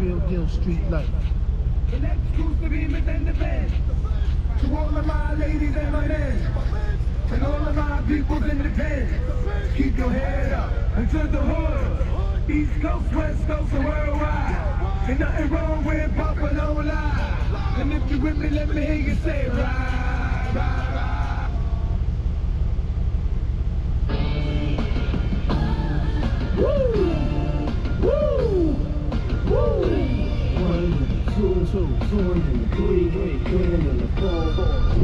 real deal street life. The next cruise to be within the bed. To all of my ladies and my men, and all of my peoples in the pen, keep your head up into the hood. East Coast, West Coast, and worldwide. Ain't nothing wrong with Buffalo Live. And if you with me, let me hear you say ride, ride, ride. Woo! Woo! Woo! 1, 2, 2, 3, 3, 4, 4.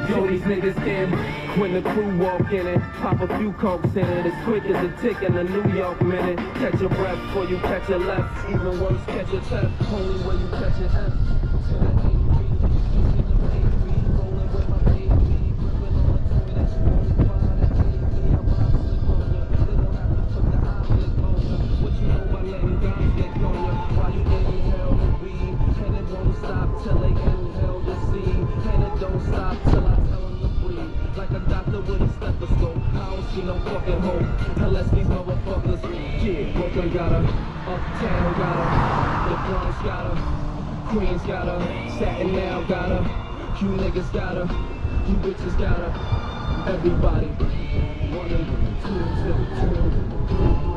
Yo, these niggas can when the crew walk in it, pop a few cokes in it, as quick as a tick in a New York minute. Catch your breath before you catch your left, even worse, catch your theft, only when you catch your F. No fucking hope, unless these motherfuckers, yeah, Brooklyn got her, Uptown got her, the Bronx got her, Queens got her, Staten Island got her, you niggas got her, you bitches got her, everybody, 1, 2, 2, 2, 3.